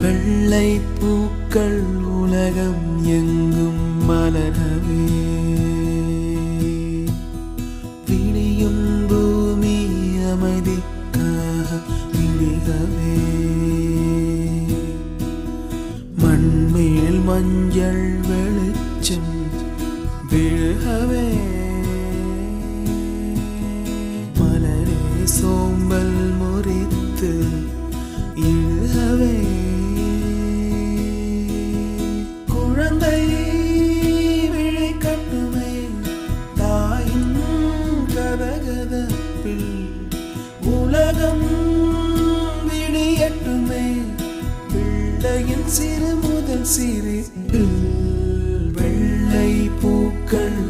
வெள்ளை பூக்கள் உலகம் எங்கும் மலரவே, விடியும் பூமி அமைதிக்காக விழிகவே, மண்மேல் மஞ்சள் வெளிச்சம் விழுகவே, மலரே சோம்பல் முறித்து இழுகவே, குழந்தை விழி கட்டுமே தாயின் கதகதப்பில், உலகம் விடியட்டுமே பிள்ளையின் சிறு முதல் சிரிப்பில். வெள்ளை பூக்கள்